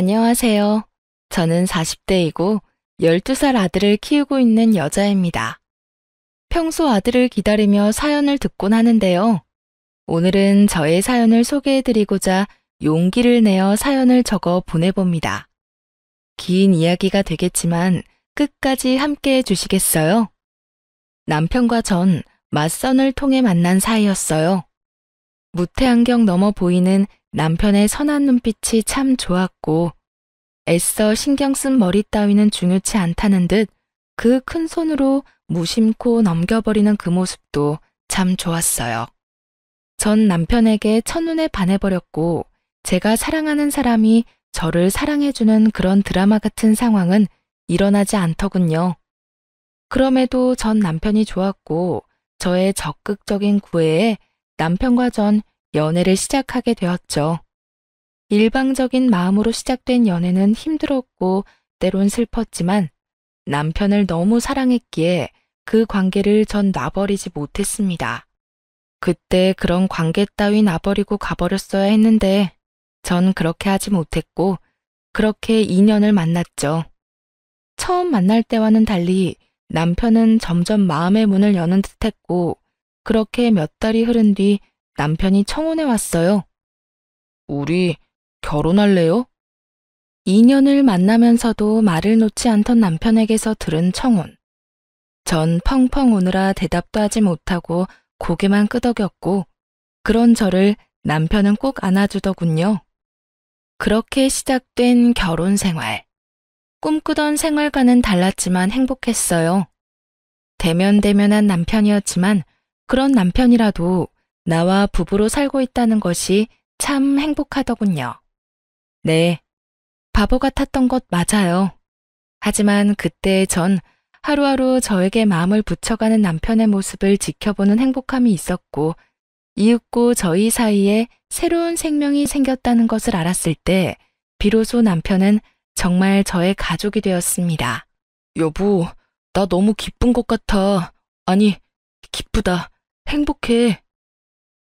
안녕하세요. 저는 40대이고 12살 아들을 키우고 있는 여자입니다. 평소 아들을 기다리며 사연을 듣곤 하는데요. 오늘은 저의 사연을 소개해드리고자 용기를 내어 사연을 적어 보내봅니다. 긴 이야기가 되겠지만 끝까지 함께 해주시겠어요? 남편과 전 맞선을 통해 만난 사이였어요. 무태안경 너머 보이는 남편의 선한 눈빛이 참 좋았고 애써 신경 쓴 머리 따위는 중요치 않다는 듯 그 큰 손으로 무심코 넘겨버리는 그 모습도 참 좋았어요. 전 남편에게 첫눈에 반해버렸고 제가 사랑하는 사람이 저를 사랑해주는 그런 드라마 같은 상황은 일어나지 않더군요. 그럼에도 전 남편이 좋았고 저의 적극적인 구애에 남편과 전 연애를 시작하게 되었죠. 일방적인 마음으로 시작된 연애는 힘들었고 때론 슬펐지만 남편을 너무 사랑했기에 그 관계를 전 놔버리지 못했습니다. 그때 그런 관계 따위 놔버리고 가버렸어야 했는데 전 그렇게 하지 못했고 그렇게 2년을 만났죠. 처음 만날 때와는 달리 남편은 점점 마음의 문을 여는 듯했고 그렇게 몇 달이 흐른 뒤 남편이 청혼해 왔어요. 우리 결혼할래요? 2년을 만나면서도 말을 놓지 않던 남편에게서 들은 청혼. 전 펑펑 우느라 대답도 하지 못하고 고개만 끄덕였고 그런 저를 남편은 꼭 안아주더군요. 그렇게 시작된 결혼 생활. 꿈꾸던 생활과는 달랐지만 행복했어요. 대면대면한 남편이었지만 그런 남편이라도 나와 부부로 살고 있다는 것이 참 행복하더군요. 네, 바보 같았던 것 맞아요. 하지만 그때 전 하루하루 저에게 마음을 붙여가는 남편의 모습을 지켜보는 행복함이 있었고 이윽고 저희 사이에 새로운 생명이 생겼다는 것을 알았을 때 비로소 남편은 정말 저의 가족이 되었습니다. 여보, 나 너무 기쁜 것 같아. 아니, 기쁘다. 행복해.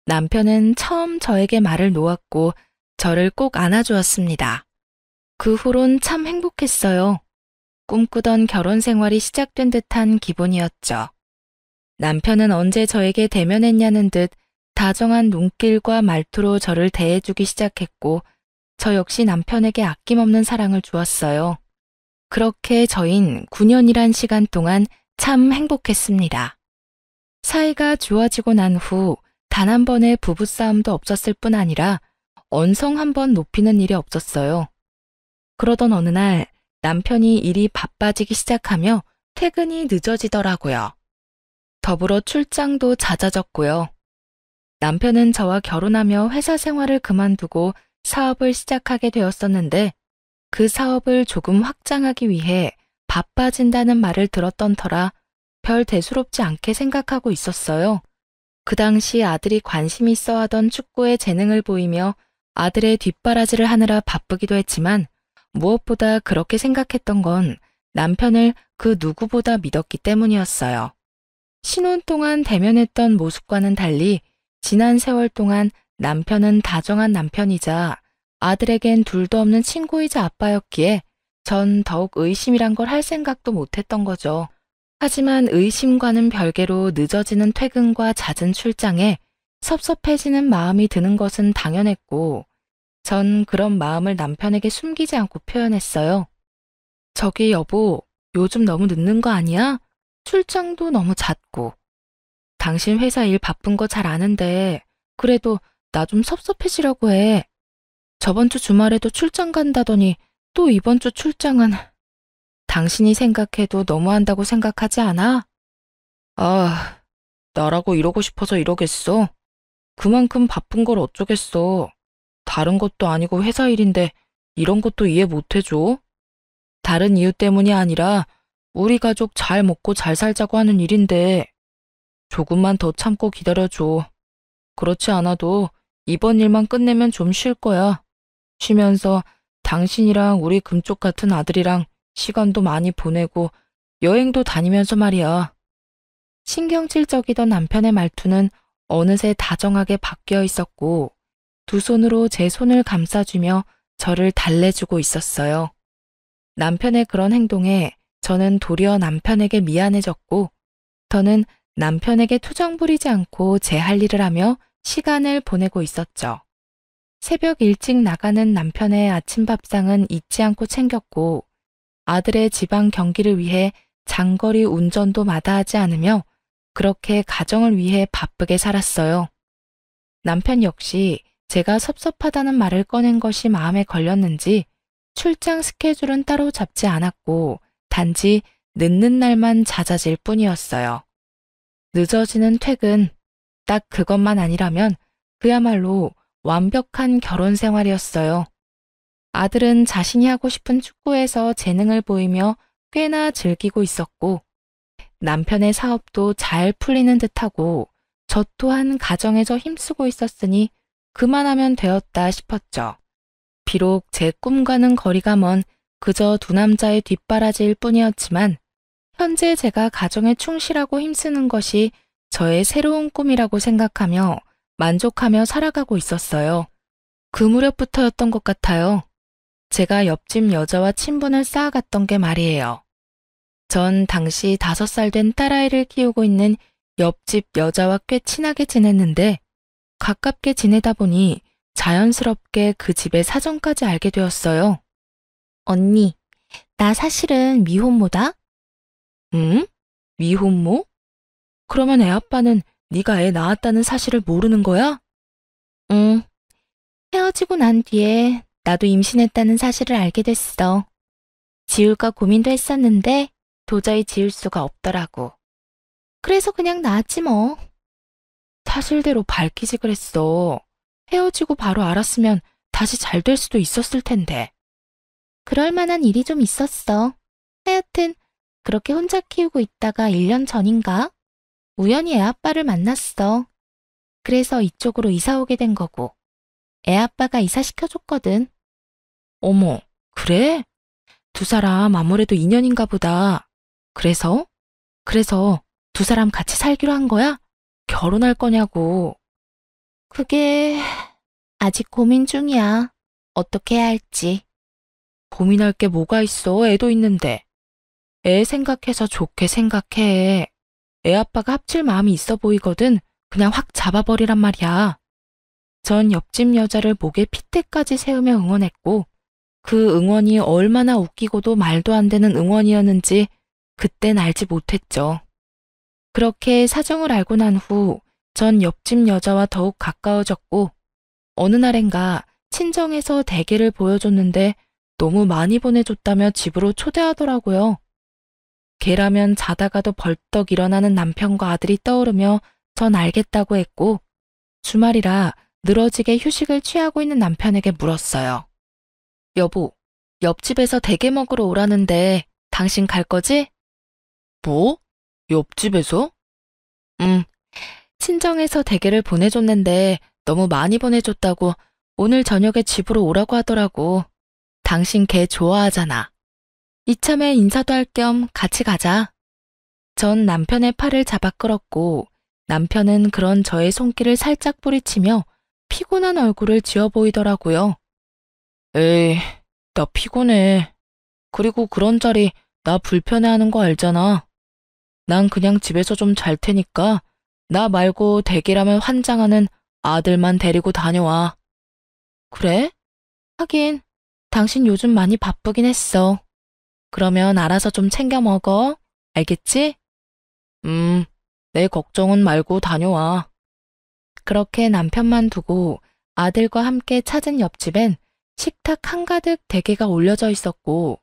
남편은 처음 저에게 말을 놓았고 저를 꼭 안아주었습니다. 그 후론 참 행복했어요. 꿈꾸던 결혼 생활이 시작된 듯한 기분이었죠. 남편은 언제 저에게 대면했냐는 듯 다정한 눈길과 말투로 저를 대해주기 시작했고 저 역시 남편에게 아낌없는 사랑을 주었어요. 그렇게 저흰 9년이란 시간 동안 참 행복했습니다. 사이가 좋아지고 난 후 단 한 번의 부부싸움도 없었을 뿐 아니라 언성 한 번 높이는 일이 없었어요. 그러던 어느 날 남편이 일이 바빠지기 시작하며 퇴근이 늦어지더라고요. 더불어 출장도 잦아졌고요. 남편은 저와 결혼하며 회사 생활을 그만두고 사업을 시작하게 되었었는데 그 사업을 조금 확장하기 위해 바빠진다는 말을 들었던 터라 별 대수롭지 않게 생각하고 있었어요. 그 당시 아들이 관심 있어 하던 축구에 재능을 보이며 아들의 뒷바라지를 하느라 바쁘기도 했지만 무엇보다 그렇게 생각했던 건 남편을 그 누구보다 믿었기 때문이었어요. 신혼 동안 대면했던 모습과는 달리 지난 세월 동안 남편은 다정한 남편이자 아들에겐 둘도 없는 친구이자 아빠였기에 전 더욱 의심이란 걸 할 생각도 못했던 거죠. 하지만 의심과는 별개로 늦어지는 퇴근과 잦은 출장에 섭섭해지는 마음이 드는 것은 당연했고 전 그런 마음을 남편에게 숨기지 않고 표현했어요. 저기 여보, 요즘 너무 늦는 거 아니야? 출장도 너무 잦고. 당신 회사 일 바쁜 거 잘 아는데 그래도 나 좀 섭섭해지려고 해. 저번 주 주말에도 출장 간다더니 또 이번 주 출장은 당신이 생각해도 너무한다고 생각하지 않아? 아, 나라고 이러고 싶어서 이러겠어. 그만큼 바쁜 걸 어쩌겠어. 다른 것도 아니고 회사 일인데 이런 것도 이해 못 해줘? 다른 이유 때문이 아니라 우리 가족 잘 먹고 잘 살자고 하는 일인데 조금만 더 참고 기다려줘. 그렇지 않아도 이번 일만 끝내면 좀 쉴 거야. 쉬면서 당신이랑 우리 금쪽 같은 아들이랑 시간도 많이 보내고 여행도 다니면서 말이야. 신경질적이던 남편의 말투는 어느새 다정하게 바뀌어 있었고 두 손으로 제 손을 감싸주며 저를 달래주고 있었어요. 남편의 그런 행동에 저는 도리어 남편에게 미안해졌고, 저는 남편에게 투정 부리지 않고 제 할 일을 하며 시간을 보내고 있었죠. 새벽 일찍 나가는 남편의 아침 밥상은 잊지 않고 챙겼고, 아들의 지방 경기를 위해 장거리 운전도 마다하지 않으며 그렇게 가정을 위해 바쁘게 살았어요. 남편 역시 제가 섭섭하다는 말을 꺼낸 것이 마음에 걸렸는지 출장 스케줄은 따로 잡지 않았고 단지 늦는 날만 잦아질 뿐이었어요. 늦어지는 퇴근, 딱 그것만 아니라면 그야말로 완벽한 결혼 생활이었어요. 아들은 자신이 하고 싶은 축구에서 재능을 보이며 꽤나 즐기고 있었고, 남편의 사업도 잘 풀리는 듯하고 저 또한 가정에서 힘쓰고 있었으니 그만하면 되었다 싶었죠. 비록 제 꿈과는 거리가 먼 그저 두 남자의 뒷바라지일 뿐이었지만 현재 제가 가정에 충실하고 힘쓰는 것이 저의 새로운 꿈이라고 생각하며 만족하며 살아가고 있었어요. 그 무렵부터였던 것 같아요. 제가 옆집 여자와 친분을 쌓아갔던 게 말이에요. 전 당시 5살 된 딸아이를 키우고 있는 옆집 여자와 꽤 친하게 지냈는데 가깝게 지내다 보니 자연스럽게 그 집의 사정까지 알게 되었어요. 언니, 나 사실은 미혼모다? 응? 미혼모? 그러면 애 아빠는 네가 애 낳았다는 사실을 모르는 거야? 응. 헤어지고 난 뒤에 나도 임신했다는 사실을 알게 됐어. 지울까 고민도 했었는데 도저히 지울 수가 없더라고. 그래서 그냥 낳았지 뭐. 사실대로 밝히지 그랬어. 헤어지고 바로 알았으면 다시 잘 될 수도 있었을 텐데. 그럴 만한 일이 좀 있었어. 하여튼 그렇게 혼자 키우고 있다가 1년 전인가? 우연히 애 아빠를 만났어. 그래서 이쪽으로 이사 오게 된 거고. 애 아빠가 이사시켜줬거든. 어머, 그래? 두 사람 아무래도 인연인가 보다. 그래서 두 사람 같이 살기로 한 거야? 결혼할 거냐고. 그게 아직 고민 중이야. 어떻게 해야 할지. 고민할 게 뭐가 있어? 애도 있는데. 애 생각해서 좋게 생각해. 애 아빠가 합칠 마음이 있어 보이거든. 그냥 확 잡아버리란 말이야. 전 옆집 여자를 목에 핏대까지 세우며 응원했고 그 응원이 얼마나 웃기고도 말도 안 되는 응원이었는지 그땐 알지 못했죠. 그렇게 사정을 알고 난 후 전 옆집 여자와 더욱 가까워졌고 어느 날엔가 친정에서 대게를 보여줬는데 너무 많이 보내줬다며 집으로 초대하더라고요. 걔라면 자다가도 벌떡 일어나는 남편과 아들이 떠오르며 전 알겠다고 했고 주말이라 늘어지게 휴식을 취하고 있는 남편에게 물었어요. 여보, 옆집에서 대게 먹으러 오라는데 당신 갈 거지? 뭐? 옆집에서? 친정에서 대게를 보내줬는데 너무 많이 보내줬다고 오늘 저녁에 집으로 오라고 하더라고. 당신 걔 좋아하잖아. 이참에 인사도 할 겸 같이 가자. 전 남편의 팔을 잡아 끌었고 남편은 그런 저의 손길을 살짝 뿌리치며 피곤한 얼굴을 지어 보이더라고요. 에이, 나 피곤해. 그리고 그런 자리 나 불편해하는 거 알잖아. 난 그냥 집에서 좀 잘 테니까 나 말고 대기라면 환장하는 아들만 데리고 다녀와. 그래? 하긴 당신 요즘 많이 바쁘긴 했어. 그러면 알아서 좀 챙겨 먹어. 알겠지? 내 걱정은 말고 다녀와. 그렇게 남편만 두고 아들과 함께 찾은 옆집엔 식탁 한가득 대게가 올려져 있었고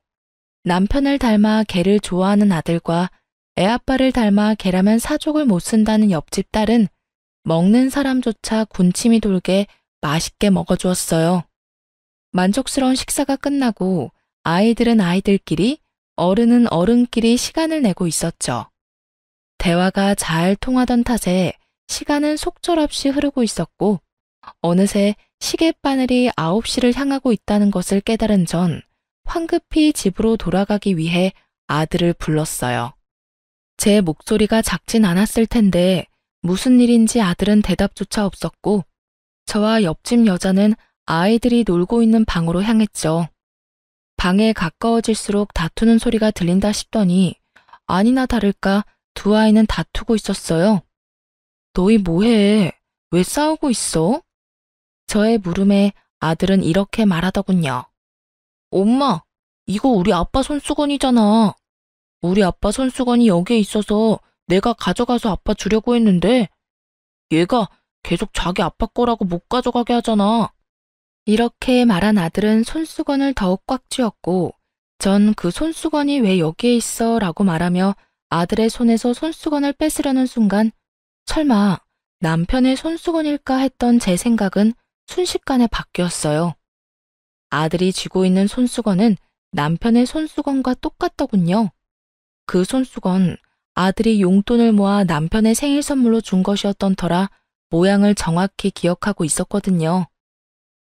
남편을 닮아 게를 좋아하는 아들과 애아빠를 닮아 게라면 사족을 못 쓴다는 옆집 딸은 먹는 사람조차 군침이 돌게 맛있게 먹어주었어요. 만족스러운 식사가 끝나고 아이들은 아이들끼리 어른은 어른끼리 시간을 내고 있었죠. 대화가 잘 통하던 탓에 시간은 속절없이 흐르고 있었고 어느새 시계바늘이 9시를 향하고 있다는 것을 깨달은 전 황급히 집으로 돌아가기 위해 아들을 불렀어요. 제 목소리가 작진 않았을 텐데 무슨 일인지 아들은 대답조차 없었고 저와 옆집 여자는 아이들이 놀고 있는 방으로 향했죠. 방에 가까워질수록 다투는 소리가 들린다 싶더니 아니나 다를까 두 아이는 다투고 있었어요. 너희 뭐해? 왜 싸우고 있어? 저의 물음에 아들은 이렇게 말하더군요. 엄마, 이거 우리 아빠 손수건이잖아. 우리 아빠 손수건이 여기에 있어서 내가 가져가서 아빠 주려고 했는데 얘가 계속 자기 아빠 거라고 못 가져가게 하잖아. 이렇게 말한 아들은 손수건을 더욱 꽉 쥐었고 전 그 손수건이 왜 여기에 있어? 라고 말하며 아들의 손에서 손수건을 뺏으려는 순간 설마 남편의 손수건일까 했던 제 생각은 순식간에 바뀌었어요. 아들이 쥐고 있는 손수건은 남편의 손수건과 똑같더군요. 그 손수건, 아들이 용돈을 모아 남편의 생일 선물로 준 것이었던 터라 모양을 정확히 기억하고 있었거든요.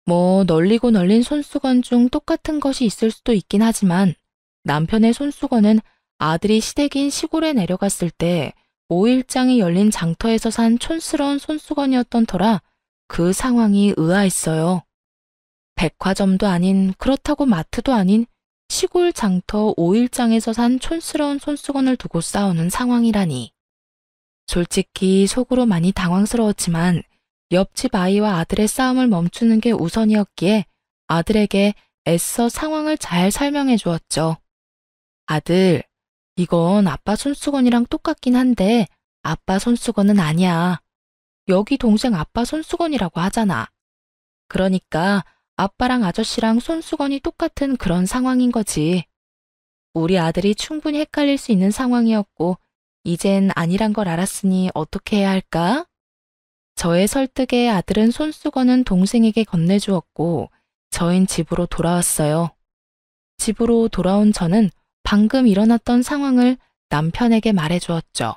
뭐 널리고 널린 손수건 중 똑같은 것이 있을 수도 있긴 하지만 남편의 손수건은 아들이 시댁인 시골에 내려갔을 때 5일장이 열린 장터에서 산 촌스러운 손수건이었던 터라 그 상황이 의아했어요. 백화점도 아닌 그렇다고 마트도 아닌 시골 장터 5일장에서 산 촌스러운 손수건을 두고 싸우는 상황이라니. 솔직히 속으로 많이 당황스러웠지만 옆집 아이와 아들의 싸움을 멈추는 게 우선이었기에 아들에게 애써 상황을 잘 설명해 주었죠. 아들, 이건 아빠 손수건이랑 똑같긴 한데 아빠 손수건은 아니야. 여기 동생 아빠 손수건이라고 하잖아. 그러니까 아빠랑 아저씨랑 손수건이 똑같은 그런 상황인 거지. 우리 아들이 충분히 헷갈릴 수 있는 상황이었고 이젠 아니란 걸 알았으니 어떻게 해야 할까? 저의 설득에 아들은 손수건은 동생에게 건네주었고 저흰 집으로 돌아왔어요. 집으로 돌아온 저는 방금 일어났던 상황을 남편에게 말해주었죠.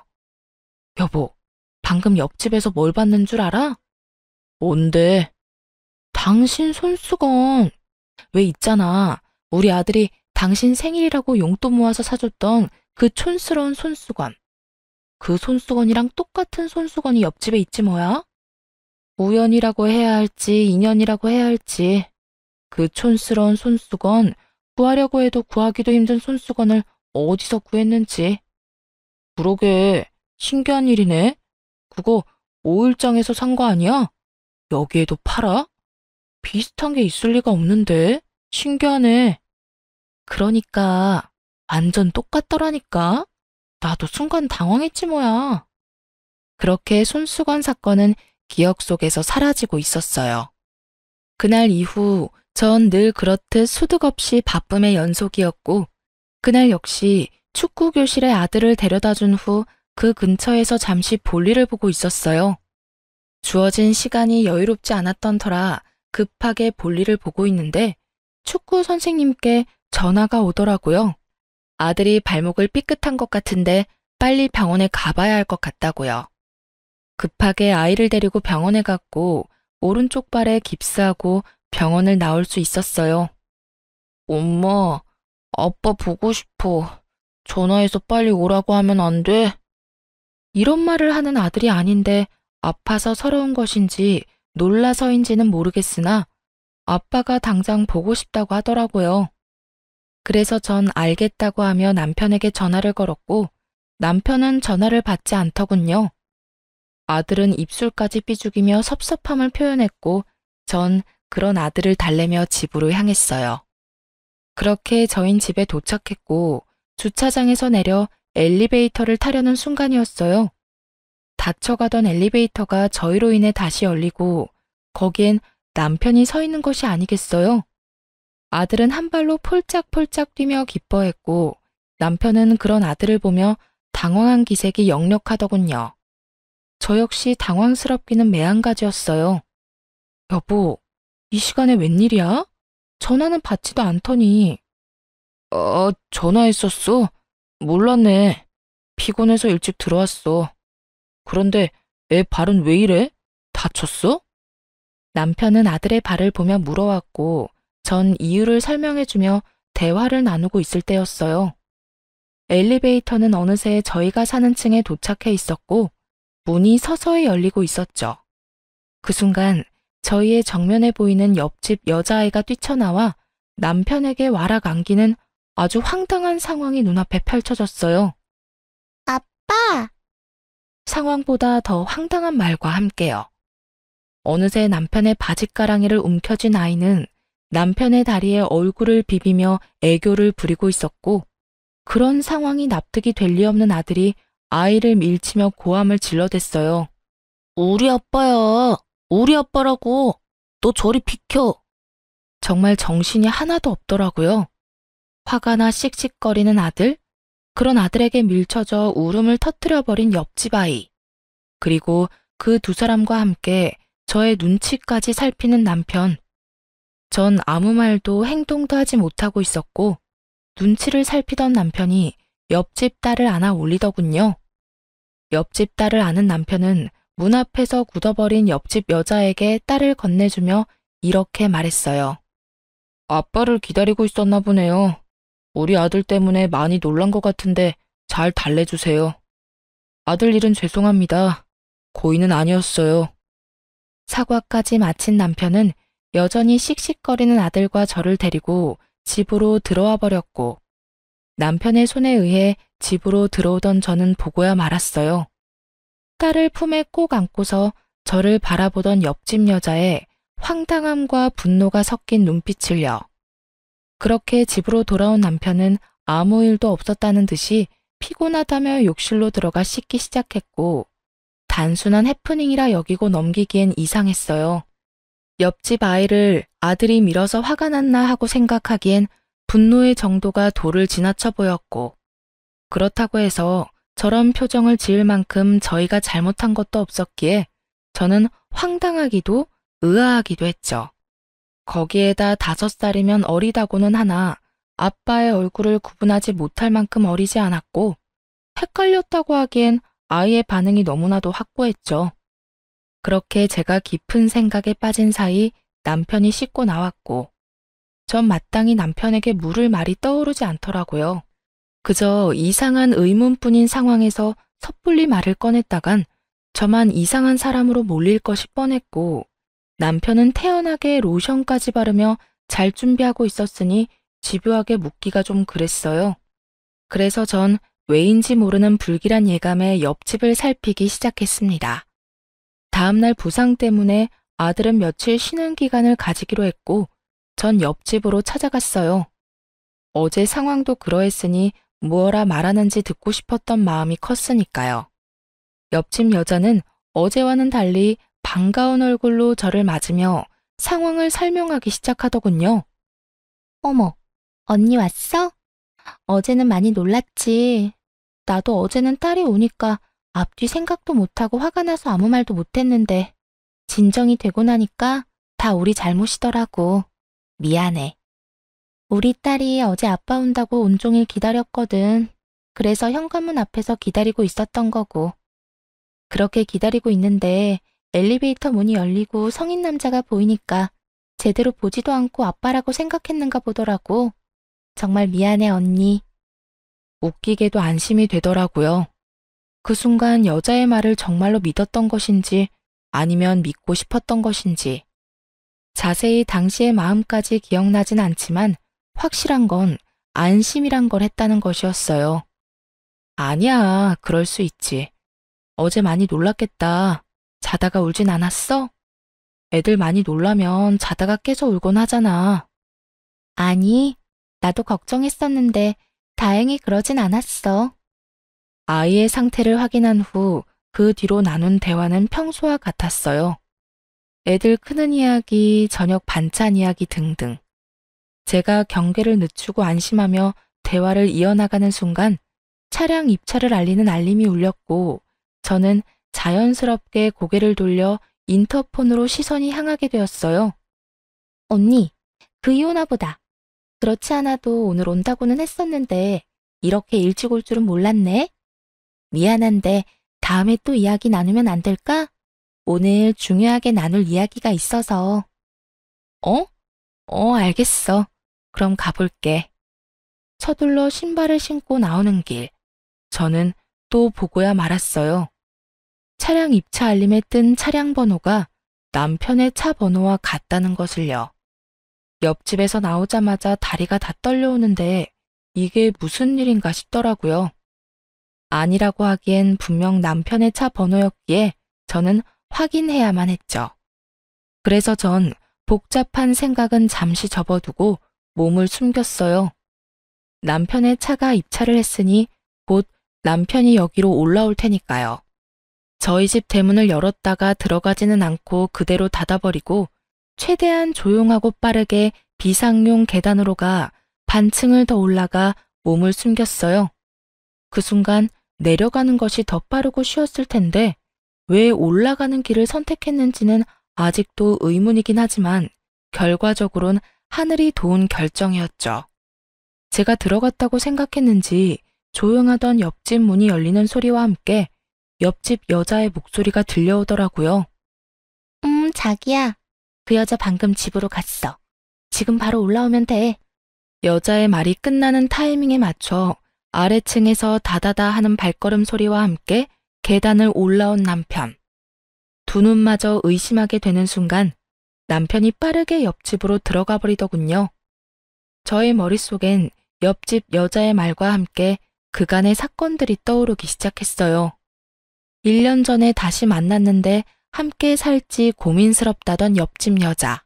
여보, 방금 옆집에서 뭘 봤는 줄 알아? 뭔데? 당신 손수건. 왜 있잖아. 우리 아들이 당신 생일이라고 용돈 모아서 사줬던 그 촌스러운 손수건. 그 손수건이랑 똑같은 손수건이 옆집에 있지 뭐야? 우연이라고 해야 할지 인연이라고 해야 할지 그 촌스러운 손수건 구하려고 해도 구하기도 힘든 손수건을 어디서 구했는지. 그러게 신기한 일이네. 그거 5일장에서 산 거 아니야? 여기에도 팔아? 비슷한 게 있을 리가 없는데. 신기하네. 그러니까 완전 똑같더라니까. 나도 순간 당황했지 뭐야. 그렇게 손수건 사건은 기억 속에서 사라지고 있었어요. 그날 이후 전 늘 그렇듯 수득 없이 바쁨의 연속이었고 그날 역시 축구 교실에 아들을 데려다 준 후 그 근처에서 잠시 볼일을 보고 있었어요. 주어진 시간이 여유롭지 않았던 터라 급하게 볼일을 보고 있는데 축구 선생님께 전화가 오더라고요. 아들이 발목을 삐끗한 것 같은데 빨리 병원에 가봐야 할 것 같다고요. 급하게 아이를 데리고 병원에 갔고 오른쪽 발에 깁스하고 병원을 나올 수 있었어요. 엄마, 아빠 보고 싶어. 전화해서 빨리 오라고 하면 안 돼? 이런 말을 하는 아들이 아닌데 아파서 서러운 것인지 놀라서인지는 모르겠으나 아빠가 당장 보고 싶다고 하더라고요. 그래서 전 알겠다고 하며 남편에게 전화를 걸었고 남편은 전화를 받지 않더군요. 아들은 입술까지 삐죽이며 섭섭함을 표현했고 전 그런 아들을 달래며 집으로 향했어요. 그렇게 저흰 집에 도착했고 주차장에서 내려 엘리베이터를 타려는 순간이었어요. 닫혀가던 엘리베이터가 저희로 인해 다시 열리고 거기엔 남편이 서 있는 것이 아니겠어요? 아들은 한 발로 폴짝폴짝 뛰며 기뻐했고 남편은 그런 아들을 보며 당황한 기색이 역력하더군요. 저 역시 당황스럽기는 매한가지였어요. 여보, 이 시간에 웬일이야? 전화는 받지도 않더니. 전화했었어? 몰랐네. 피곤해서 일찍 들어왔어. 그런데 애 발은 왜 이래? 다쳤어? 남편은 아들의 발을 보며 물어왔고 전 이유를 설명해주며 대화를 나누고 있을 때였어요. 엘리베이터는 어느새 저희가 사는 층에 도착해 있었고 문이 서서히 열리고 있었죠. 그 순간 저희의 정면에 보이는 옆집 여자아이가 뛰쳐나와 남편에게 와락 안기는 아주 황당한 상황이 눈앞에 펼쳐졌어요. 아빠! 상황보다 더 황당한 말과 함께요. 어느새 남편의 바짓가랑이를 움켜쥔 아이는 남편의 다리에 얼굴을 비비며 애교를 부리고 있었고, 그런 상황이 납득이 될 리 없는 아들이 아이를 밀치며 고함을 질러댔어요. 우리 아빠야. 우리 아빠라고. 너 저리 비켜. 정말 정신이 하나도 없더라고요. 화가 나 씩씩거리는 아들, 그런 아들에게 밀쳐져 울음을 터뜨려버린 옆집 아이, 그리고 그 두 사람과 함께 저의 눈치까지 살피는 남편. 전 아무 말도 행동도 하지 못하고 있었고, 눈치를 살피던 남편이 옆집 딸을 안아 올리더군요. 옆집 딸을 안은 남편은 문 앞에서 굳어버린 옆집 여자에게 딸을 건네주며 이렇게 말했어요. 아빠를 기다리고 있었나 보네요. 우리 아들 때문에 많이 놀란 것 같은데 잘 달래주세요. 아들 일은 죄송합니다. 고의는 아니었어요. 사과까지 마친 남편은 여전히 씩씩거리는 아들과 저를 데리고 집으로 들어와 버렸고, 남편의 손에 의해 집으로 들어오던 저는 보고야 말았어요. 딸을 품에 꼭 안고서 저를 바라보던 옆집 여자의 황당함과 분노가 섞인 눈빛을요. 그렇게 집으로 돌아온 남편은 아무 일도 없었다는 듯이 피곤하다며 욕실로 들어가 씻기 시작했고, 단순한 해프닝이라 여기고 넘기기엔 이상했어요. 옆집 아이를 아들이 밀어서 화가 났나 하고 생각하기엔 분노의 정도가 도를 지나쳐 보였고, 그렇다고 해서 저런 표정을 지을 만큼 저희가 잘못한 것도 없었기에 저는 황당하기도 의아하기도 했죠. 거기에다 5살이면 어리다고는 하나 아빠의 얼굴을 구분하지 못할 만큼 어리지 않았고, 헷갈렸다고 하기엔 아이의 반응이 너무나도 확고했죠. 그렇게 제가 깊은 생각에 빠진 사이 남편이 씻고 나왔고, 전 마땅히 남편에게 물을 말이 떠오르지 않더라고요. 그저 이상한 의문뿐인 상황에서 섣불리 말을 꺼냈다간 저만 이상한 사람으로 몰릴 것이 뻔했고, 남편은 태연하게 로션까지 바르며 잘 준비하고 있었으니 집요하게 묻기가 좀 그랬어요. 그래서 전 왜인지 모르는 불길한 예감에 옆집을 살피기 시작했습니다. 다음날 부상 때문에 아들은 며칠 쉬는 기간을 가지기로 했고, 전 옆집으로 찾아갔어요. 어제 상황도 그러했으니 무어라 말하는지 듣고 싶었던 마음이 컸으니까요. 옆집 여자는 어제와는 달리 반가운 얼굴로 저를 맞으며 상황을 설명하기 시작하더군요. 어머, 언니 왔어? 어제는 많이 놀랐지. 나도 어제는 딸이 오니까 앞뒤 생각도 못하고 화가 나서 아무 말도 못했는데 진정이 되고 나니까 다 우리 잘못이더라고. 미안해. 우리 딸이 어제 아빠 온다고 온종일 기다렸거든. 그래서 현관문 앞에서 기다리고 있었던 거고. 그렇게 기다리고 있는데 엘리베이터 문이 열리고 성인 남자가 보이니까 제대로 보지도 않고 아빠라고 생각했는가 보더라고. 정말 미안해, 언니. 웃기게도 안심이 되더라고요. 그 순간 여자의 말을 정말로 믿었던 것인지 아니면 믿고 싶었던 것인지. 자세히 당시의 마음까지 기억나진 않지만 확실한 건 안심이란 걸 했다는 것이었어요. 아니야, 그럴 수 있지. 어제 많이 놀랐겠다. 자다가 울진 않았어? 애들 많이 놀라면 자다가 깨서 울곤 하잖아. 아니, 나도 걱정했었는데 다행히 그러진 않았어. 아이의 상태를 확인한 후 그 뒤로 나눈 대화는 평소와 같았어요. 애들 크는 이야기, 저녁 반찬 이야기 등등. 제가 경계를 늦추고 안심하며 대화를 이어나가는 순간 차량 입차를 알리는 알림이 울렸고, 저는 자연스럽게 고개를 돌려 인터폰으로 시선이 향하게 되었어요. 언니, 그이 오나 보다. 그렇지 않아도 오늘 온다고는 했었는데 이렇게 일찍 올 줄은 몰랐네. 미안한데 다음에 또 이야기 나누면 안 될까? 오늘 중요하게 나눌 이야기가 있어서. 알겠어. 그럼 가볼게. 서둘러 신발을 신고 나오는 길. 저는 또 보고야 말았어요. 차량 입차 알림에 뜬 차량 번호가 남편의 차 번호와 같다는 것을요. 옆집에서 나오자마자 다리가 다 떨려오는데 이게 무슨 일인가 싶더라고요. 아니라고 하기엔 분명 남편의 차 번호였기에 저는 확인해야만 했죠. 그래서 전 복잡한 생각은 잠시 접어두고 몸을 숨겼어요. 남편의 차가 입차를 했으니 곧 남편이 여기로 올라올 테니까요. 저희 집 대문을 열었다가 들어가지는 않고 그대로 닫아버리고 최대한 조용하고 빠르게 비상용 계단으로 가 반층을 더 올라가 몸을 숨겼어요. 그 순간 내려가는 것이 더 빠르고 쉬웠을 텐데 왜 올라가는 길을 선택했는지는 아직도 의문이긴 하지만 결과적으로는 하늘이 도운 결정이었죠. 제가 들어갔다고 생각했는지 조용하던 옆집 문이 열리는 소리와 함께 옆집 여자의 목소리가 들려오더라고요. 자기야. 그 여자 방금 집으로 갔어. 지금 바로 올라오면 돼. 여자의 말이 끝나는 타이밍에 맞춰 아래층에서 다다다 하는 발걸음 소리와 함께 계단을 올라온 남편. 두 눈마저 의심하게 되는 순간 남편이 빠르게 옆집으로 들어가 버리더군요. 저의 머릿속엔 옆집 여자의 말과 함께 그간의 사건들이 떠오르기 시작했어요. 1년 전에 다시 만났는데 함께 살지 고민스럽다던 옆집 여자.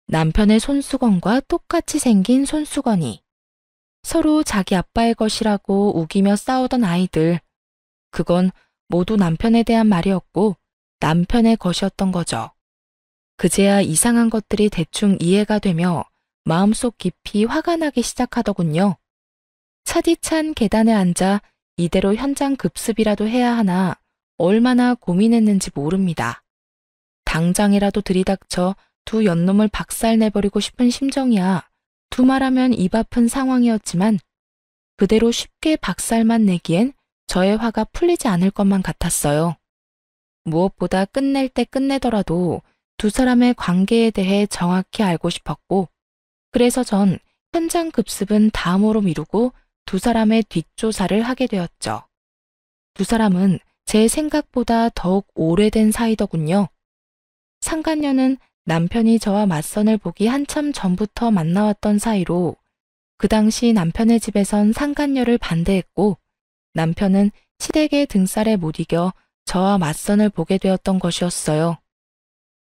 남편의 손수건과 똑같이 생긴 손수건이. 서로 자기 아빠의 것이라고 우기며 싸우던 아이들. 그건 모두 남편에 대한 말이었고 남편의 것이었던 거죠. 그제야 이상한 것들이 대충 이해가 되며 마음속 깊이 화가 나기 시작하더군요. 차디찬 계단에 앉아 이대로 현장 급습이라도 해야 하나 얼마나 고민했는지 모릅니다. 당장이라도 들이닥쳐 두 연놈을 박살내버리고 싶은 심정이야 두말하면 입 아픈 상황이었지만 그대로 쉽게 박살만 내기엔 저의 화가 풀리지 않을 것만 같았어요. 무엇보다 끝낼 때 끝내더라도 두 사람의 관계에 대해 정확히 알고 싶었고 그래서 전 현장 급습은 다음으로 미루고 두 사람의 뒷조사를 하게 되었죠. 두 사람은 제 생각보다 더욱 오래된 사이더군요. 상간녀는 남편이 저와 맞선을 보기 한참 전부터 만나왔던 사이로 그 당시 남편의 집에선 상간녀를 반대했고 남편은 시댁의 등살에 못 이겨 저와 맞선을 보게 되었던 것이었어요.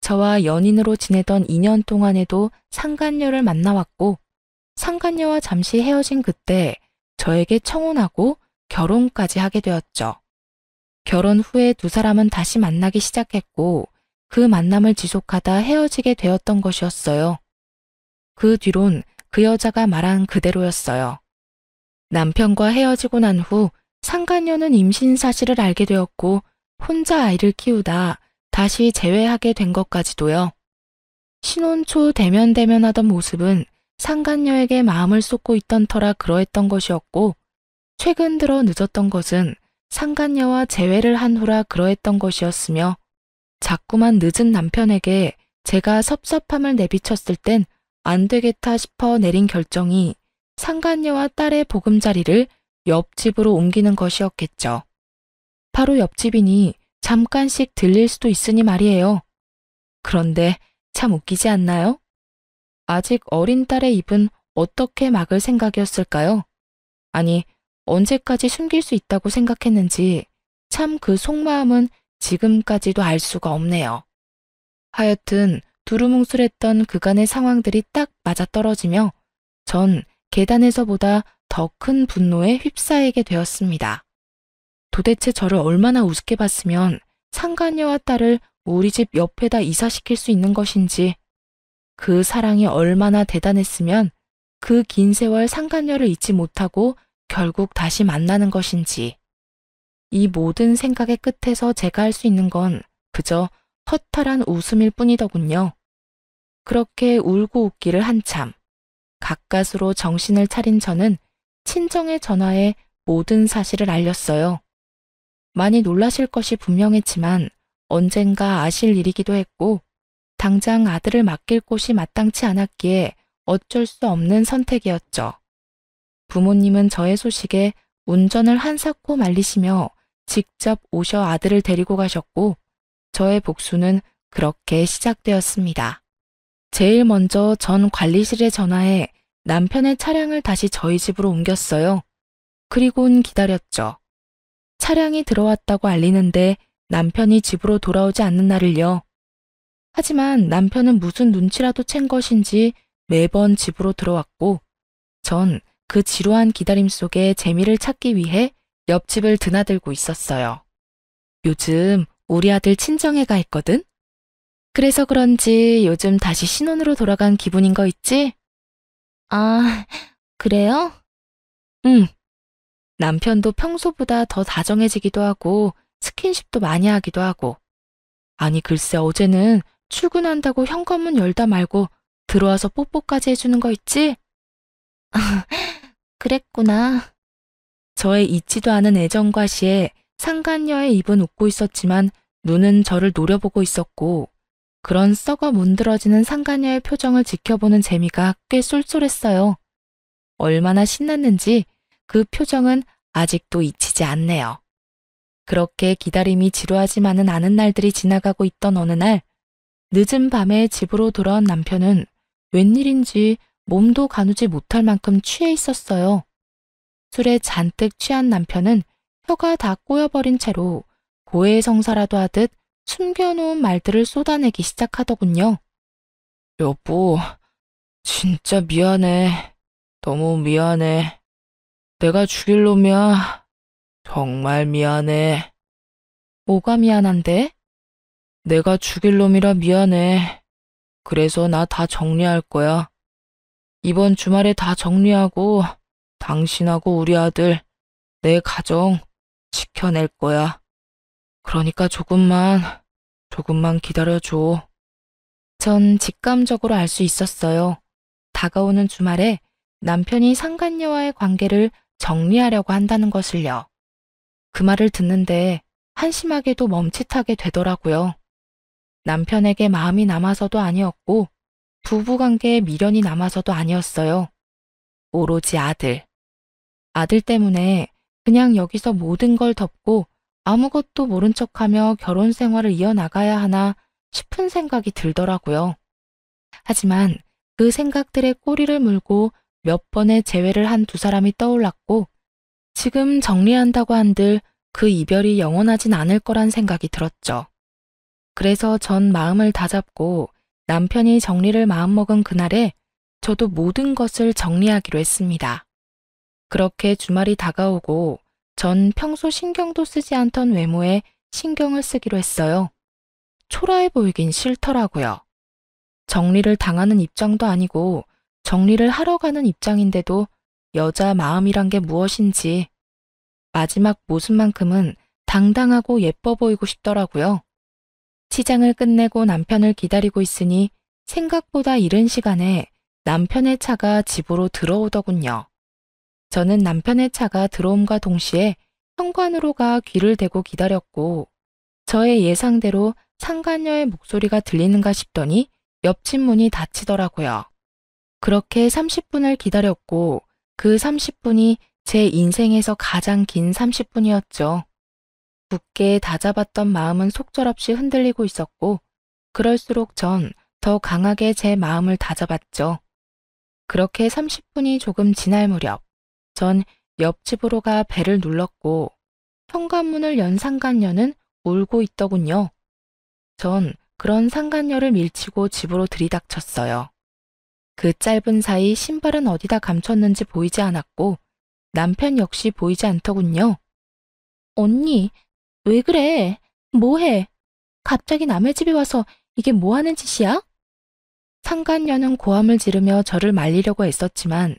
저와 연인으로 지내던 2년 동안에도 상간녀를 만나왔고 상간녀와 잠시 헤어진 그때 저에게 청혼하고 결혼까지 하게 되었죠. 결혼 후에 두 사람은 다시 만나기 시작했고 그 만남을 지속하다 헤어지게 되었던 것이었어요. 그 뒤론 그 여자가 말한 그대로였어요. 남편과 헤어지고 난 후 상간녀는 임신 사실을 알게 되었고 혼자 아이를 키우다 다시 재회하게 된 것까지도요. 신혼 초 대면대면하던 모습은 상간녀에게 마음을 쏟고 있던 터라 그러했던 것이었고 최근 들어 늦었던 것은 상간녀와 재회를 한 후라 그러했던 것이었으며 자꾸만 늦은 남편에게 제가 섭섭함을 내비쳤을 땐 안 되겠다 싶어 내린 결정이 상간녀와 딸의 보금자리를 옆집으로 옮기는 것이었겠죠. 바로 옆집이니 잠깐씩 들릴 수도 있으니 말이에요. 그런데 참 웃기지 않나요? 아직 어린 딸의 입은 어떻게 막을 생각이었을까요? 아니, 언제까지 숨길 수 있다고 생각했는지 참 그 속마음은 지금까지도 알 수가 없네요. 하여튼 두루뭉술했던 그간의 상황들이 딱 맞아떨어지며 전 계단에서보다 더 큰 분노에 휩싸이게 되었습니다. 도대체 저를 얼마나 우습게 봤으면 상간녀와 딸을 우리 집 옆에다 이사시킬 수 있는 것인지, 그 사랑이 얼마나 대단했으면 그 긴 세월 상간녀를 잊지 못하고 결국 다시 만나는 것인지. 이 모든 생각의 끝에서 제가 할 수 있는 건 그저 허탈한 웃음일 뿐이더군요. 그렇게 울고 웃기를 한참. 가까스로 정신을 차린 저는 친정의 전화에 모든 사실을 알렸어요. 많이 놀라실 것이 분명했지만 언젠가 아실 일이기도 했고 당장 아들을 맡길 곳이 마땅치 않았기에 어쩔 수 없는 선택이었죠. 부모님은 저의 소식에 운전을 한사코 말리시며 직접 오셔 아들을 데리고 가셨고 저의 복수는 그렇게 시작되었습니다. 제일 먼저 전 관리실에 전화해 남편의 차량을 다시 저희 집으로 옮겼어요. 그리곤 기다렸죠. 차량이 들어왔다고 알리는데 남편이 집으로 돌아오지 않는 날을요. 하지만 남편은 무슨 눈치라도 챈 것인지 매번 집으로 들어왔고 전 그 지루한 기다림 속에 재미를 찾기 위해 옆집을 드나들고 있었어요. 요즘 우리 아들 친정에가 있거든? 그래서 그런지 요즘 다시 신혼으로 돌아간 기분인 거 있지? 아, 그래요? 응. 남편도 평소보다 더 다정해지기도 하고 스킨십도 많이 하기도 하고. 아니 글쎄 어제는 출근한다고 현관문 열다 말고 들어와서 뽀뽀까지 해주는 거 있지? 그랬구나. 저의 잊지도 않은 애정과 시에 상간녀의 입은 웃고 있었지만 눈은 저를 노려보고 있었고 그런 썩어 문드러지는 상간녀의 표정을 지켜보는 재미가 꽤 쏠쏠했어요. 얼마나 신났는지 그 표정은 아직도 잊히지 않네요. 그렇게 기다림이 지루하지만은 않은 날들이 지나가고 있던 어느 날 늦은 밤에 집으로 돌아온 남편은 웬일인지 몸도 가누지 못할 만큼 취해 있었어요. 술에 잔뜩 취한 남편은 혀가 다 꼬여버린 채로 고해성사라도 하듯 숨겨놓은 말들을 쏟아내기 시작하더군요. 여보, 진짜 미안해. 너무 미안해. 내가 죽일 놈이야. 정말 미안해. 뭐가 미안한데? 내가 죽일 놈이라 미안해. 그래서 나 다 정리할 거야. 이번 주말에 다 정리하고 당신하고 우리 아들, 내 가정 지켜낼 거야. 그러니까 조금만 기다려줘. 전 직감적으로 알 수 있었어요. 다가오는 주말에 남편이 상간녀와의 관계를 정리하려고 한다는 것을요. 그 말을 듣는데 한심하게도 멈칫하게 되더라고요. 남편에게 마음이 남아서도 아니었고 부부관계에 미련이 남아서도 아니었어요. 오로지 아들. 아들 때문에 그냥 여기서 모든 걸 덮고 아무것도 모른 척하며 결혼 생활을 이어나가야 하나 싶은 생각이 들더라고요. 하지만 그 생각들의 꼬리를 물고 몇 번의 재회를 한 두 사람이 떠올랐고 지금 정리한다고 한들 그 이별이 영원하진 않을 거란 생각이 들었죠. 그래서 전 마음을 다잡고 남편이 정리를 마음먹은 그날에 저도 모든 것을 정리하기로 했습니다. 그렇게 주말이 다가오고 전 평소 신경도 쓰지 않던 외모에 신경을 쓰기로 했어요. 초라해 보이긴 싫더라고요. 정리를 당하는 입장도 아니고 정리를 하러 가는 입장인데도 여자 마음이란 게 무엇인지 마지막 모습만큼은 당당하고 예뻐 보이고 싶더라고요. 치장을 끝내고 남편을 기다리고 있으니 생각보다 이른 시간에 남편의 차가 집으로 들어오더군요. 저는 남편의 차가 들어옴과 동시에 현관으로 가 귀를 대고 기다렸고 저의 예상대로 상간녀의 목소리가 들리는가 싶더니 옆집 문이 닫히더라고요. 그렇게 30분을 기다렸고 그 30분이 제 인생에서 가장 긴 30분이었죠. 굳게 다잡았던 마음은 속절없이 흔들리고 있었고 그럴수록 전 더 강하게 제 마음을 다잡았죠. 그렇게 30분이 조금 지날 무렵 전 옆집으로 가 벨을 눌렀고 현관문을 연 상간녀는 울고 있더군요. 전 그런 상간녀를 밀치고 집으로 들이닥쳤어요. 그 짧은 사이 신발은 어디다 감췄는지 보이지 않았고 남편 역시 보이지 않더군요. 언니, 왜 그래? 뭐해? 갑자기 남의 집에 와서 이게 뭐 하는 짓이야? 상간녀는 고함을 지르며 저를 말리려고 애썼지만